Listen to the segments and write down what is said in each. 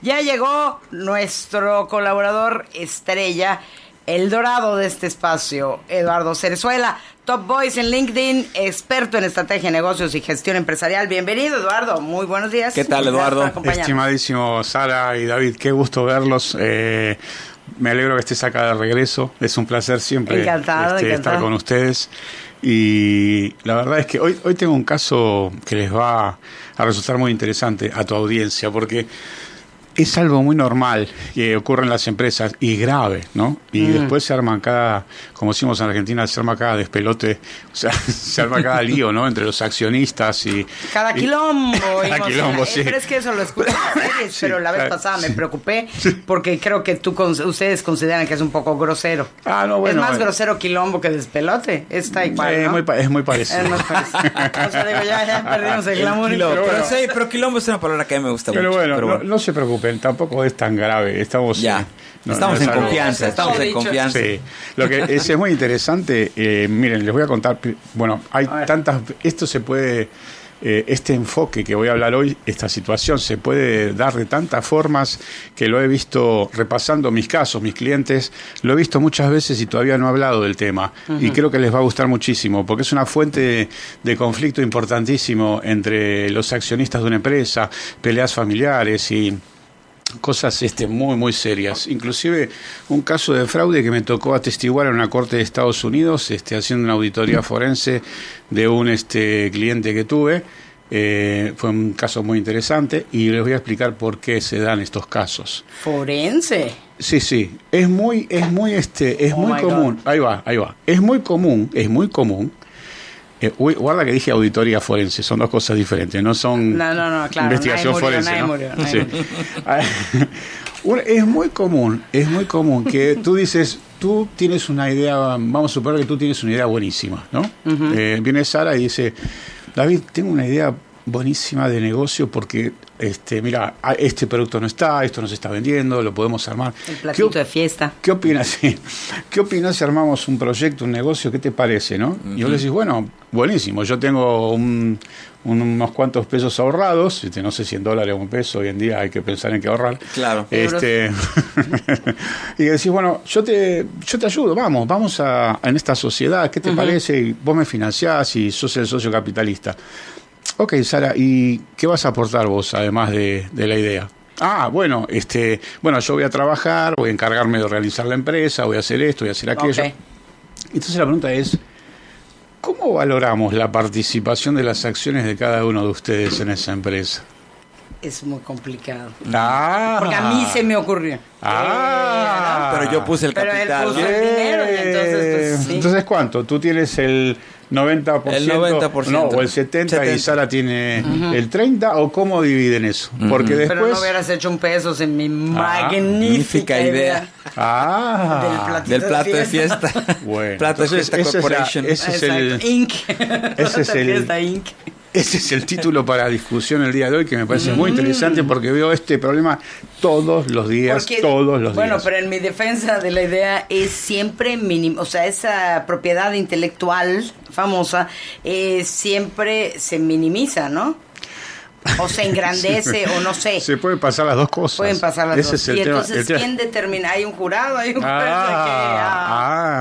Ya llegó nuestro colaborador estrella, el dorado de este espacio, Eduardo Cerezuela, Top Voice en LinkedIn, experto en estrategia, negocios y gestión empresarial. Bienvenido, Eduardo. Muy buenos días. ¿Qué tal, Eduardo? Estimadísimo Sara y David, qué gusto verlos. Me alegro que estés acá de regreso. Es un placer siempre estar con ustedes. Y la verdad es que hoy tengo un caso que les va a resultar muy interesante a tu audiencia, porque es algo muy normal que ocurre en las empresas y grave, ¿no? Y después se arman como decimos en Argentina, se arma cada despelote, o sea, se arma cada lío, ¿no? Entre los accionistas y... Cada quilombo. Cada quilombo, sí. Pero es que eso lo escuché en series, sí, pero la vez pasada me preocupé porque creo que ustedes consideran que es un poco grosero. Ah, no, bueno. Es más grosero quilombo que despelote. Está igual, ¿no? Es muy parecido. Es más parecido. O sea, digo, ya perdimos el glamour. Pero quilombo es una palabra que a mí me gusta mucho. Pero bueno, no se preocupen. Tampoco es tan grave. Estamos en confianza. Estamos en confianza. Sí. Lo que es muy interesante. Miren, les voy a contar. Bueno, hay tantas. Esto se puede. Este enfoque que voy a hablar hoy, esta situación, se puede dar de tantas formas que lo he visto repasando mis casos, mis clientes. Lo he visto muchas veces y todavía no he hablado del tema. Y creo que les va a gustar muchísimo porque es una fuente de conflicto importantísimo entre los accionistas de una empresa, peleas familiares y cosas muy muy serias. Inclusive un caso de fraude que me tocó atestiguar en una corte de Estados Unidos, haciendo una auditoría forense de un cliente que tuve. Fue un caso muy interesante y les voy a explicar por qué se dan estos casos. ¿Forense? Sí, es muy común. Ahí va. Es muy común. Guarda que dije auditoría forense, son dos cosas diferentes, no son claro, investigación forense. Es muy común que tú dices, tú tienes una idea, vamos a suponer que tú tienes una idea buenísima, ¿no? Viene Sara y dice, David, tengo una idea buenísima de negocio porque mira, este producto no está, esto no se está vendiendo, lo podemos armar. El platito de fiesta. ¿Qué opinas? ¿Qué opinas si armamos un proyecto, un negocio? ¿Qué te parece, no? Y yo le decís, bueno, buenísimo, yo tengo unos cuantos pesos ahorrados, no sé si en dólares o en pesos, hoy en día hay que pensar en qué ahorrar. Claro. Y decís, bueno, yo te ayudo, vamos en esta sociedad, ¿qué te parece? Y vos me financiás y sos el socio capitalista. Ok, Sara, ¿y qué vas a aportar vos, además de la idea? Bueno, yo voy a trabajar, voy a encargarme de realizar la empresa, voy a hacer esto, voy a hacer aquello. Okay. Entonces la pregunta es, ¿cómo valoramos la participación de las acciones de cada uno de ustedes en esa empresa? Es muy complicado. Porque a mí se me ocurrió. Pero yo puse el capital. Pero él puso el dinero y entonces... Pues, sí. Entonces, ¿cuánto? Tú tienes el 90%, el 90%. No, o el 70% y Sara tiene el 30%, ¿o cómo dividen eso? Porque después... Pero no hubieras hecho un peso en mi magnífica idea. Del plato de fiesta. Bueno, Plato de Fiesta Corporation. Ese es el Inc. Ese es el título para discusión el día de hoy, que me parece muy interesante porque veo este problema todos los días. Bueno, pero en mi defensa de la idea es siempre mínimo, o sea, esa propiedad intelectual famosa siempre se minimiza, ¿no? O se engrandece, o no sé. Se pueden pasar las dos cosas. Pueden pasar las dos. Es el entonces, tema. ¿quién determina? ¿Hay un jurado? ¿Hay un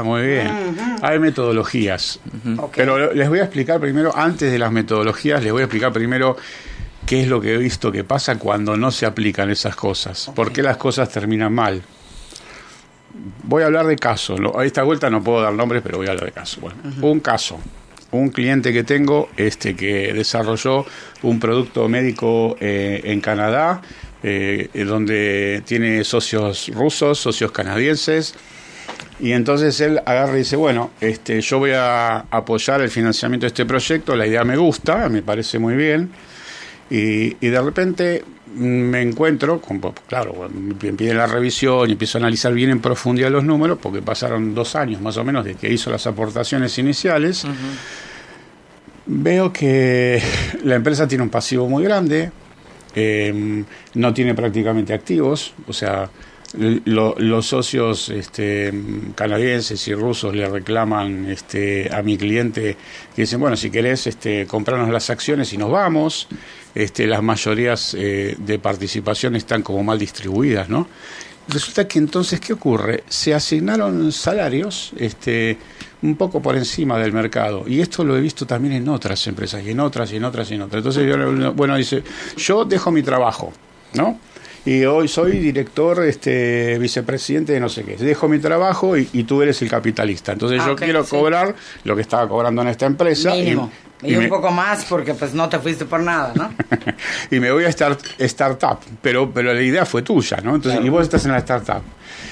muy bien. Hay metodologías. Okay. Pero les voy a explicar primero, antes de las metodologías, les voy a explicar primero qué es lo que he visto que pasa cuando no se aplican esas cosas. Okay. ¿Por qué las cosas terminan mal? Voy a hablar de casos. A esta vuelta no puedo dar nombres, pero voy a hablar de casos. Bueno, un caso. Un cliente que tengo que desarrolló un producto médico en Canadá, donde tiene socios rusos, socios canadienses, y entonces él agarra y dice, bueno, yo voy a apoyar el financiamiento de este proyecto, la idea me gusta, me parece muy bien, y de repente me encuentro, empieza la revisión y empiezo a analizar bien en profundidad los números, porque pasaron 2 años más o menos de que hizo las aportaciones iniciales. Veo que la empresa tiene un pasivo muy grande, no tiene prácticamente activos, o sea, los socios canadienses y rusos le reclaman a mi cliente, que dicen, bueno, si querés comprarnos las acciones y nos vamos, las mayorías de participación están como mal distribuidas, ¿no? Resulta que entonces, ¿qué ocurre? Se asignaron salarios un poco por encima del mercado, y esto lo he visto también en otras empresas, y en otras. Entonces, dice, yo dejo mi trabajo, ¿no? Y hoy soy director, vicepresidente de no sé qué. Dejo mi trabajo y tú eres el capitalista. Entonces yo quiero cobrar lo que estaba cobrando en esta empresa. Mínimo. Y un poco más porque pues no te fuiste por nada, ¿no? Y me voy a startup, pero la idea fue tuya, ¿no? Entonces, claro. Y vos estás en la startup.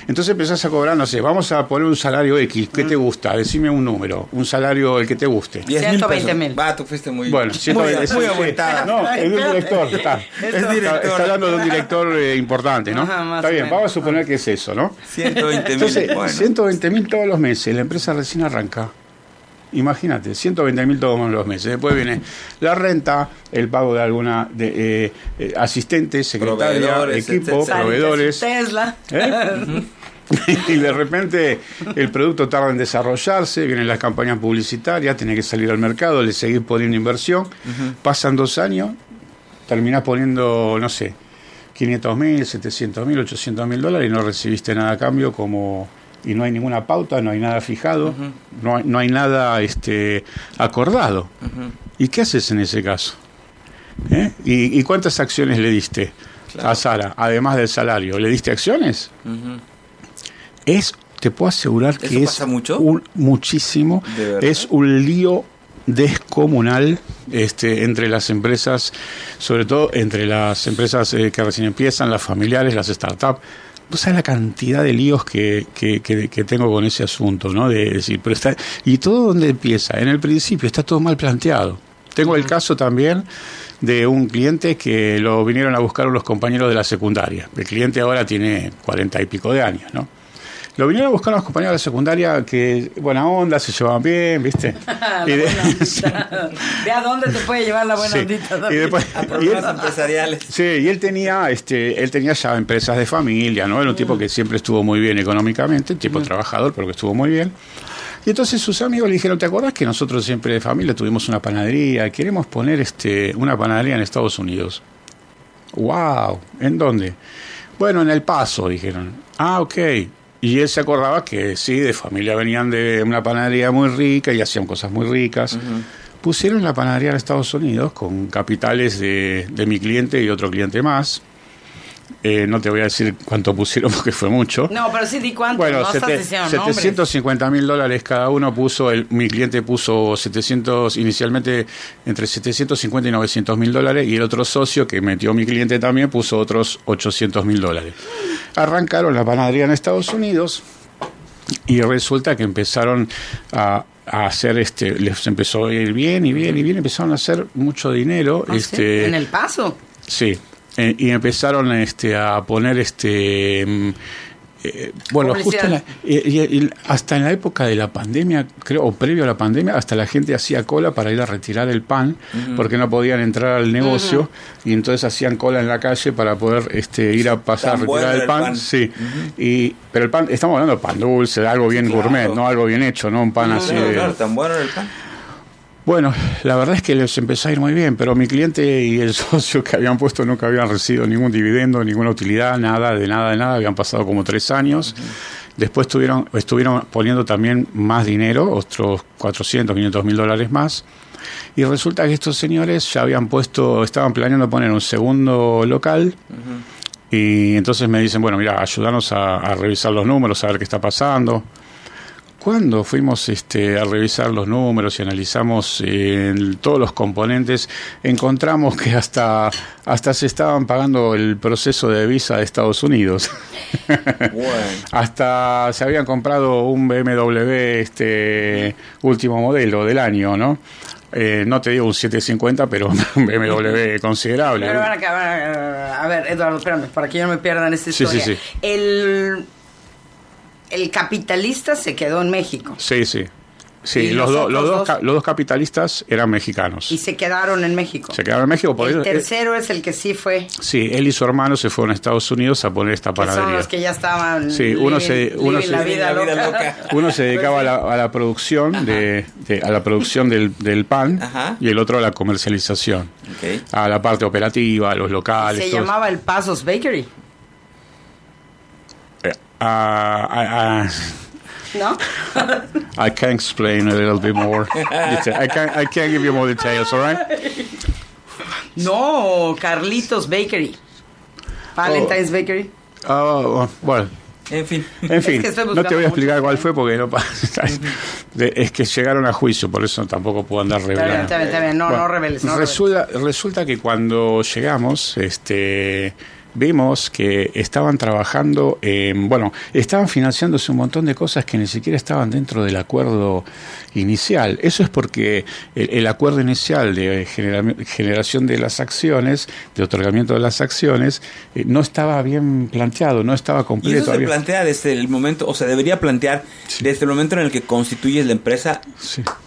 Entonces empezás a cobrar, no sé, vamos a poner un salario X, ¿qué te gusta? Decime un número, un salario el que te guste. 120,000. Va, tú fuiste muy... Bueno, 120,000. Muy aguantada. No, es de un director, está hablando de un director importante, ¿no? Ajá, está bien, vamos a suponer que es eso, ¿no? 120,000. Entonces, 120,000 todos los meses, la empresa recién arranca. Imagínate, 120,000 todos los meses. Después viene la renta, el pago de alguna asistentes, secretaria, equipo, proveedores. Tesla. Y de repente el producto tarda en desarrollarse, vienen las campañas publicitarias, tiene que salir al mercado, le seguís poniendo inversión. Pasan 2 años, terminás poniendo, no sé, 500,000, 700,000, 800,000 dólares y no recibiste nada a cambio y no hay ninguna pauta, no hay nada fijado, no hay nada acordado. ¿Y qué haces en ese caso? ¿Y cuántas acciones le diste a Sara, además del salario? ¿Le diste acciones? Te puedo asegurar que es pasa mucho? Muchísimo. Es un lío descomunal entre las empresas, sobre todo entre las empresas que recién empiezan, las familiares, las startups. ¿Vos sabés la cantidad de líos que tengo con ese asunto, ¿no? De decir, pero ¿y todo dónde empieza? En el principio está todo mal planteado. Tengo el caso también de un cliente que lo vinieron a buscar los compañeros de la secundaria. El cliente ahora tiene 40 y pico de años, ¿no? Lo vinieron a buscar los compañeros de la secundaria que, buena onda, se llevaban bien, ¿viste? Ve a dónde te puede llevar la buena ondita. Y después, a problemas empresariales. Sí, y él tenía ya empresas de familia, ¿no? Era un tipo que siempre estuvo muy bien económicamente, un tipo trabajador, pero que estuvo muy bien. Y entonces sus amigos le dijeron, ¿te acordás que nosotros siempre de familia tuvimos una panadería? Queremos poner una panadería en Estados Unidos. ¡Wow! ¿En dónde? Bueno, en El Paso, dijeron. Ah, ok. Y él se acordaba que sí, de familia venían de una panadería muy rica y hacían cosas muy ricas. Pusieron la panadería en Estados Unidos con capitales de mi cliente y otro cliente más. No te voy a decir cuánto pusieron porque fue mucho. No, pero sí di cuánto. Bueno, no 750,000 dólares cada uno puso. Mi cliente puso 700, inicialmente entre 750 y 900,000 dólares, y el otro socio que metió mi cliente también puso otros 800,000 dólares. Arrancaron la panadería en Estados Unidos y resulta que empezaron a hacer les empezó a ir bien, empezaron a hacer mucho dinero. ¿Ah, sí? ¿En El Paso? Sí. Y empezaron a poner bueno, justo hasta en la época de la pandemia, creo, o previo a la pandemia, hasta la gente hacía cola para ir a retirar el pan, porque no podían entrar al negocio, y entonces hacían cola en la calle para poder ir a pasar a retirar el pan. Sí. Pero el pan, estamos hablando de pan dulce, de algo bien gourmet, no algo bien hecho, no un pan así. Claro, tan bueno era el pan. Bueno, la verdad es que les empezó a ir muy bien, pero mi cliente y el socio que habían puesto nunca habían recibido ningún dividendo, ninguna utilidad, nada, habían pasado como 3 años. Después estuvieron poniendo también más dinero, otros 400, 500,000 dólares más, y resulta que estos señores ya estaban planeando poner un segundo local, y entonces me dicen, bueno, mira, ayúdanos a revisar los números, a ver qué está pasando. Cuando fuimos a revisar los números y analizamos todos los componentes, encontramos que hasta se estaban pagando el proceso de visa de Estados Unidos. Bueno. Hasta se habían comprado un BMW último modelo del año, ¿no? No te digo un 750, pero un BMW considerable. Pero a ver, Eduardo, espérame, para que yo no me pierda en esta historia. Sí. El capitalista se quedó en México. Sí. Sí, ¿Y los los otros dos capitalistas eran mexicanos. Y se quedaron en México. Se quedaron en México. Por El eso, tercero es el que sí fue. sí, él y su hermano se fueron a Estados Unidos a poner esta Que son panadería. los que ya estaban. Sí, Uno se dedicaba a la producción a la producción del pan. Ajá. Y el otro a la comercialización, Okay. a la parte operativa, a los locales. Se todo llamaba el Pasos Bakery, ¿no? I can explain a little bit more. I can't give you more details, all right? No, Carlitos Bakery. Valentine's Bakery. Bueno, En fin. en fin, que estoy no buscando te voy a explicar muchas cuál fue porque no pasa. Es que llegaron a juicio, por eso tampoco puedo andar revelando. Está bien. No, no reveles. No Resulta que cuando llegamos, vimos que estaban trabajando, estaban financiándose un montón de cosas que ni siquiera estaban dentro del acuerdo inicial. Eso es porque el acuerdo inicial de generación de las acciones, de otorgamiento de las acciones, no estaba bien planteado, no estaba Y completo. eso se plantea desde el momento, o se debería plantear desde el momento en el que constituyes la empresa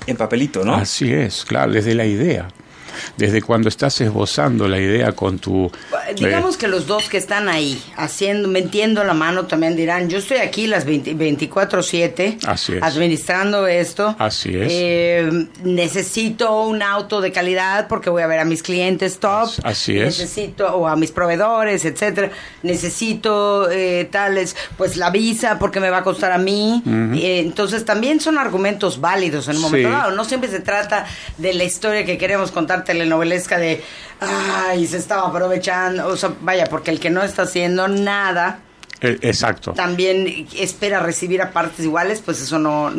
en papelito, ¿no? Así es, claro, desde la idea. Desde cuando estás esbozando la idea con tu... Digamos que los dos que están ahí, metiendo la mano, también dirán, yo estoy aquí las 24/7, Así es. administrando esto. Así es. Necesito un auto de calidad porque voy a ver a mis clientes top. Así es. Necesito, o a mis proveedores, etcétera. Necesito tales, pues la visa porque me va a costar a mí. Entonces también son argumentos válidos en un momento dado. No siempre se trata de la historia que queremos contar telenovelesca de ay, se estaba aprovechando, o sea, vaya, porque el que no está haciendo nada exacto. también espera recibir a partes iguales, pues eso no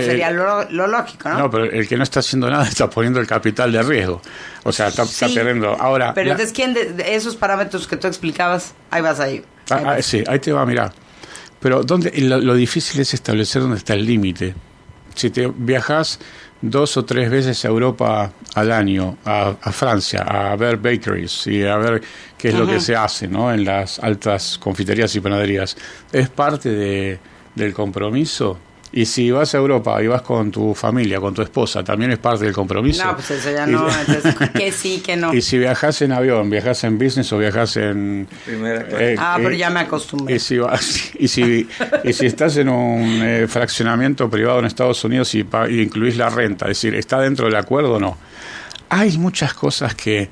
sería lo lógico, ¿no? No, pero el que no está haciendo nada está poniendo el capital de riesgo. O sea, está perdiendo. Ahora, pero entonces, ¿quién de esos parámetros que tú explicabas? Ahí vas ahí. Sí, ahí te va, mirá. Pero lo difícil es establecer dónde está el límite. Si te viajas 2 o 3 veces a Europa al año, a Francia, a ver bakeries y a ver qué es lo que se hace, ¿no? En las altas confiterías y panaderías, es parte del compromiso. Y si vas a Europa y vas con tu familia, con tu esposa, también es parte del compromiso. No, pues eso ya no. Entonces, que sí, que no. Y si viajas en avión, viajas en business o viajas en... Primera pero ya me acostumbré. Y si estás en un fraccionamiento privado en Estados Unidos y incluís la renta, es decir, ¿está dentro del acuerdo o no? Hay muchas cosas que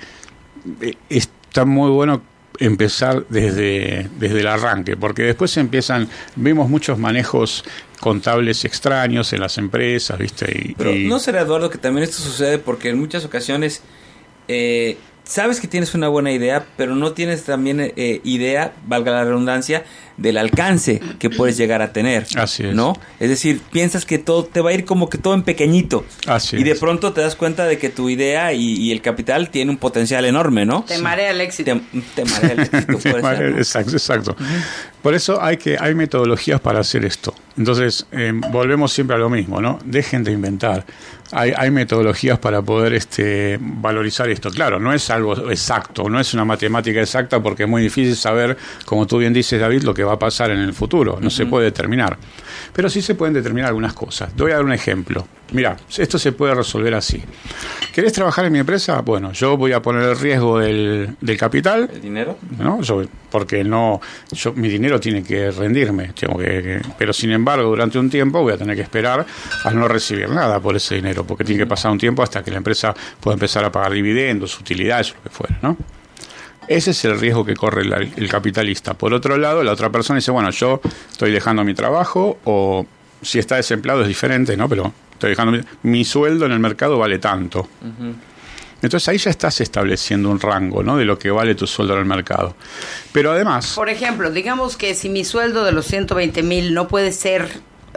está muy bueno empezar desde el arranque, porque después vimos muchos manejos contables extraños en las empresas, ¿viste? Pero ¿no será, Eduardo, que también esto sucede porque en muchas ocasiones sabes que tienes una buena idea, pero no tienes también idea, valga la redundancia, del alcance que puedes llegar a tener? Así es. ¿No? Es decir, piensas que todo te va a ir como que todo en pequeñito. Así y de es. pronto te das cuenta de que tu idea y el capital tiene un potencial enorme, ¿no? Te marea el éxito. Te marea el éxito. Puede ser, ¿no? Exacto. Por eso hay metodologías para hacer esto. Entonces, volvemos siempre a lo mismo, ¿no? Dejen de inventar. Hay metodologías para poder valorizar esto. Claro, no es algo exacto, no es una matemática exacta porque es muy difícil saber, como tú bien dices, David, lo que va a pasar en el futuro. No se puede determinar. Pero sí se pueden determinar algunas cosas. Te voy a dar un ejemplo. Mira, esto se puede resolver así. ¿Querés trabajar en mi empresa? Bueno, yo voy a poner el riesgo del capital. ¿El dinero? ¿No? Porque mi dinero tiene que rendirme. Pero sin embargo, durante un tiempo voy a tener que esperar a no recibir nada por ese dinero, porque tiene que pasar un tiempo hasta que la empresa pueda empezar a pagar dividendos, utilidades, lo que fuera, ¿no? Ese es el riesgo que corre el capitalista. Por otro lado, la otra persona dice, bueno, yo estoy dejando mi trabajo, o si está desempleado es diferente, ¿no? Pero estoy dejando mi sueldo en el mercado vale tanto. Entonces ahí ya estás estableciendo un rango, ¿no? De lo que vale tu sueldo en el mercado. Pero además... Por ejemplo, digamos que si mi sueldo de los 120,000 no puede ser,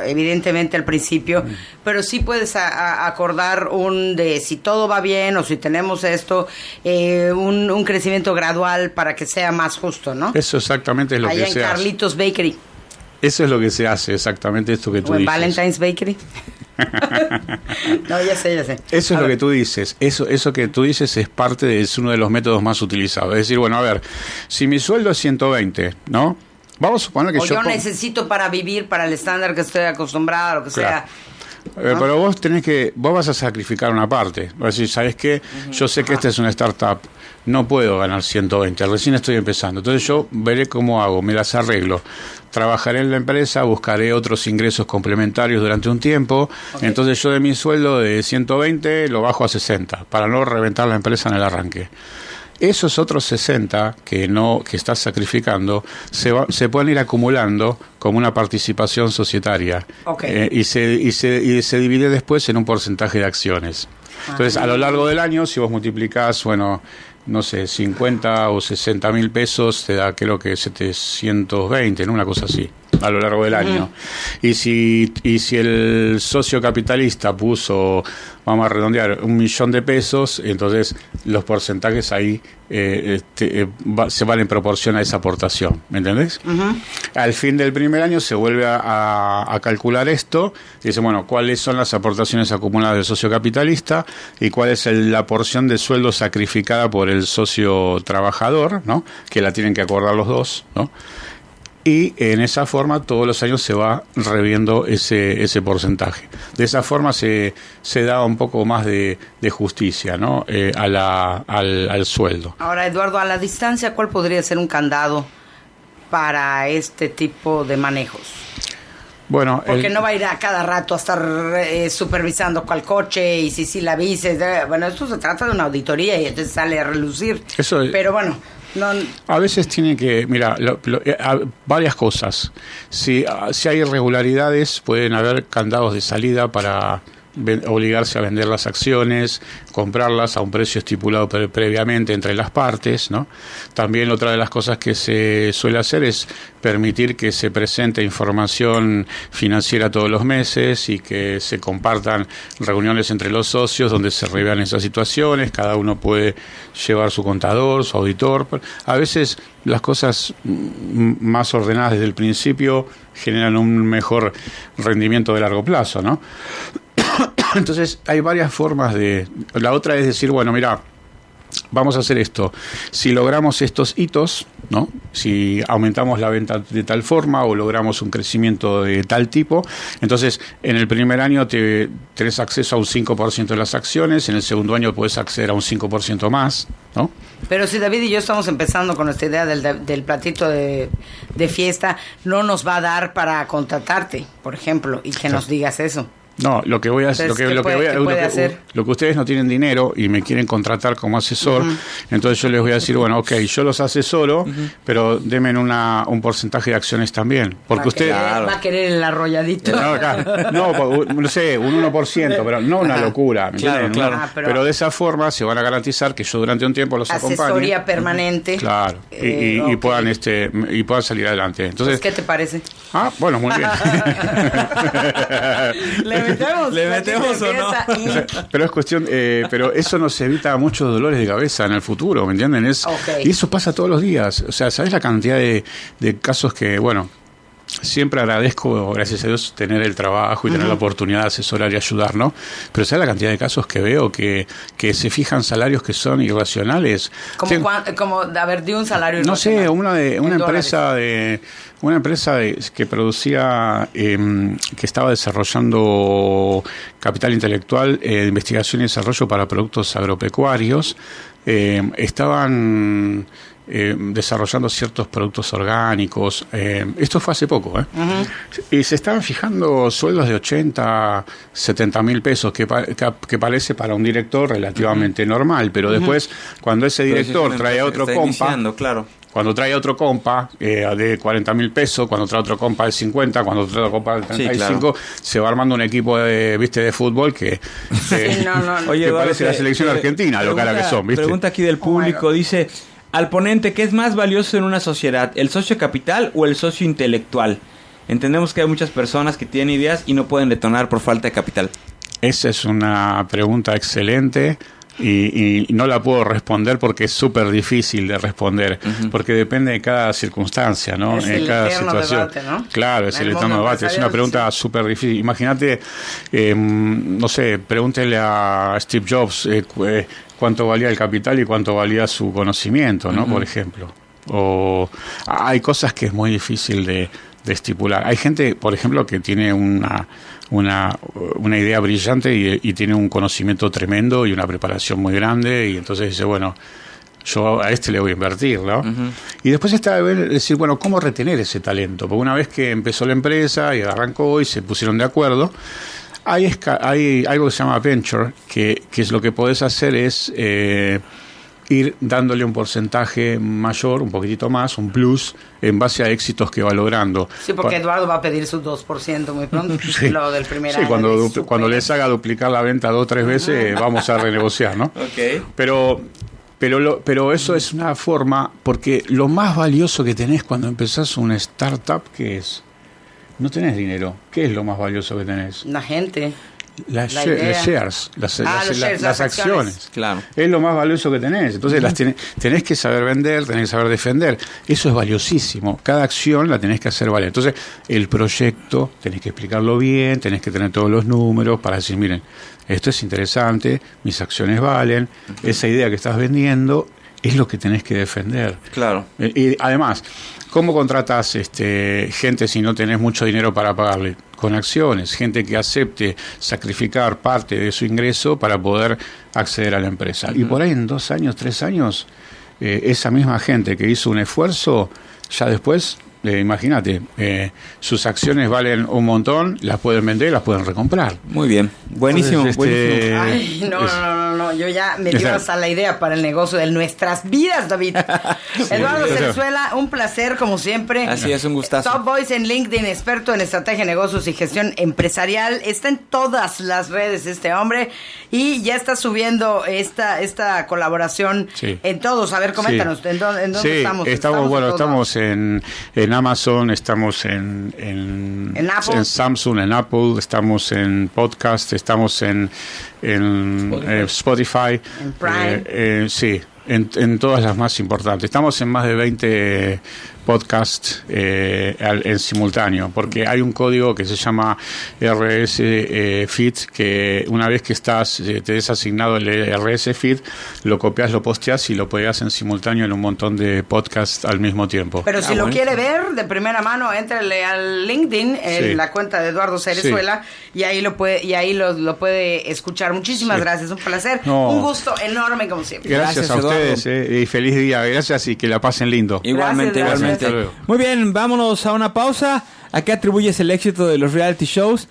evidentemente al principio, pero sí puedes acordar si todo va bien o si tenemos esto, un crecimiento gradual para que sea más justo, ¿no? Eso exactamente es lo allá que se hace. Allá en Carlitos Bakery. Eso es lo que se hace, exactamente esto que tú dices. ¿O en Valentine's Bakery? No, ya sé. Eso es lo que tú dices. Eso que tú dices es uno de los métodos más utilizados. Es decir, bueno, a ver, si mi sueldo es 120, ¿no? Vamos a suponer que yo necesito para vivir, para el estándar que estoy acostumbrada, lo que sea. Pero vos vas a sacrificar una parte. Vas a decir, ¿sabes qué? Yo sé que esta es una startup, no puedo ganar 120, recién estoy empezando. Entonces yo veré cómo hago, me las arreglo. Trabajaré en la empresa, buscaré otros ingresos complementarios durante un tiempo. Entonces yo de mi sueldo de 120 lo bajo a 60, para no reventar la empresa en el arranque. Esos otros 60 que estás sacrificando se pueden ir acumulando como una participación societaria. Y se divide después en un porcentaje de acciones. Entonces, a lo largo del año, si vos multiplicás, no sé, 50 o 60 mil pesos, te da creo que 720, ¿no? Una cosa así, a lo largo del año. Y si el socio capitalista puso, vamos a redondear, 1.000.000 de pesos, entonces los porcentajes ahí se van en proporción a esa aportación, ¿me entendés? Al fin del primer año se vuelve a calcular esto, y dice, bueno, ¿cuáles son las aportaciones acumuladas del socio capitalista y cuál es la porción de sueldo sacrificada por el socio trabajador, ¿no? Que la tienen que acordar los dos, ¿no? Y en esa forma todos los años se va reviendo ese porcentaje. De esa forma se da un poco más de justicia, ¿no? Al sueldo. Ahora, Eduardo, a la distancia, ¿cuál podría ser un candado para este tipo de manejos? Bueno, porque no va a ir a cada rato a estar supervisando cuál coche y si la viste. Bueno, esto se trata de una auditoría y entonces sale a relucir. Pero bueno, no. A veces tiene que, mira, varias cosas. Si hay irregularidades, pueden haber candados de salida para obligarse a vender las acciones, comprarlas a un precio estipulado previamente entre las partes, ¿no? También otra de las cosas que se suele hacer es permitir que se presente información financiera todos los meses y que se compartan reuniones entre los socios donde se revean esas situaciones, cada uno puede llevar su contador, su auditor. A veces las cosas más ordenadas desde el principio generan un mejor rendimiento de largo plazo, ¿no? Entonces hay varias formas la otra es decir, bueno, mira, vamos a hacer esto. Si logramos estos hitos, ¿no? Si aumentamos la venta de tal forma o logramos un crecimiento de tal tipo, entonces en el primer año tenés acceso a un 5% de las acciones, en el segundo año puedes acceder a un 5% más, ¿no? Pero si David y yo estamos empezando con esta idea del platito de fiesta, no nos va a dar para contratarte, por ejemplo, y que nos digas eso. No, lo que voy a hacer, lo que ustedes no tienen dinero y me quieren contratar como asesor, entonces yo les voy a decir, bueno, ok, yo los asesoro, pero denme un porcentaje de acciones también, porque usted va a querer el arrolladito. No sé, un 1%, pero no una locura, ¿me entienden? Claro. Pero de esa forma se van a garantizar que yo durante un tiempo los acompañe. Asesoría permanente. Claro, y puedan salir adelante. Entonces, ¿qué te parece? Bueno, muy bien. ¿Le metemos o no? Pero es cuestión, pero eso nos evita muchos dolores de cabeza en el futuro, ¿me entienden? Y eso pasa todos los días. O sea, ¿sabes la cantidad de casos que, bueno, siempre agradezco, gracias a Dios, tener el trabajo y tener la oportunidad de asesorar y ayudar, ¿no? Pero ¿sabes la cantidad de casos que veo que se fijan salarios que son irracionales? Como de haber de un salario irracional. No sé, una empresa que producía, que estaba desarrollando capital intelectual de investigación y desarrollo para productos agropecuarios, estaban desarrollando ciertos productos orgánicos. Esto fue hace poco, y se estaban fijando sueldos de 80, 70 mil pesos, que parece para un director relativamente normal, pero después, cuando ese director trae a otro compa, cuando trae otro compa de 40 mil pesos, cuando trae otro compa de 50, cuando trae otro compa de 35, se va armando un equipo de fútbol que Oye, parece la selección argentina, lo cara que son, ¿viste? Pregunta aquí del público, dice: al ponente, ¿qué es más valioso en una sociedad? ¿El socio capital o el socio intelectual? Entendemos que hay muchas personas que tienen ideas y no pueden detonar por falta de capital. Esa es una pregunta excelente. Y no la puedo responder porque es súper difícil de responder, porque depende de cada circunstancia, ¿no? En cada situación. Debate, ¿no? Claro, es el eterno debate. Es una pregunta súper difícil. Imagínate, no sé, pregúntele a Steve Jobs cuánto valía el capital y cuánto valía su conocimiento, ¿no? Por ejemplo. O hay cosas que es muy difícil de estipular. Hay gente, por ejemplo, que tiene una idea brillante y tiene un conocimiento tremendo y una preparación muy grande, y entonces dice, bueno, yo a este le voy a invertir, ¿no? Uh-huh. Y después está decir, bueno, ¿cómo retener ese talento? Porque una vez que empezó la empresa y arrancó y se pusieron de acuerdo, hay algo que se llama venture, que es lo que podés hacer es ir dándole un porcentaje mayor, un poquitito más, un plus, en base a éxitos que va logrando. Sí, porque Eduardo va a pedir su 2% muy pronto, sí, lo del primer año. Sí, cuando les haga duplicar la venta 2 o 3 veces, vamos a renegociar, ¿no? Okay. Pero eso es una forma, porque lo más valioso que tenés cuando empezás una startup, ¿qué es? No tenés dinero. ¿Qué es lo más valioso que tenés? La gente. Las shares, las acciones. Claro. Es lo más valioso que tenés. Entonces tenés que saber vender, tenés que saber defender. Eso es valiosísimo. Cada acción la tenés que hacer valer. Entonces, el proyecto tenés que explicarlo bien, tenés que tener todos los números para decir, miren, esto es interesante, mis acciones valen, esa idea que estás vendiendo es lo que tenés que defender. Claro. Y además, ¿cómo contratás gente si no tenés mucho dinero para pagarle? Con acciones, gente que acepte sacrificar parte de su ingreso para poder acceder a la empresa. Uh-huh. Y por ahí en 2 años, 3 años, esa misma gente que hizo un esfuerzo, ya después, imagínate, sus acciones valen un montón, las pueden vender, las pueden recomprar. Muy bien, buenísimo. Entonces, buenísimo. Ay, no, yo ya me dio hasta la idea para el negocio de nuestras vidas, David. Sí, Eduardo Cerzuela, un placer como siempre. Así es, un gustazo. Top Voice en LinkedIn, experto en estrategia, negocios y gestión empresarial. Está en todas las redes este hombre y ya está subiendo esta colaboración en todos. A ver, coméntanos, ¿en dónde estamos? Estamos en Amazon, estamos en Apple, en Samsung, en Apple, estamos en podcast, estamos en Spotify, en Prime, sí, en todas las más importantes. Estamos en más de 20 podcasts en simultáneo, porque hay un código que se llama RS Feed, que una vez que te es asignado el RS Feed, lo copias, lo posteas y lo pegas en simultáneo en un montón de podcasts al mismo tiempo. Pero si lo quiere ver de primera mano, éntrale al LinkedIn, en la cuenta de Eduardo Cerzuela, y ahí lo puede escuchar. Muchísimas gracias, un placer, un gusto enorme como siempre. Gracias a ustedes, y feliz día, gracias y que la pasen lindo. Igualmente. Muy bien, vámonos a una pausa. ¿A qué atribuyes el éxito de los reality shows?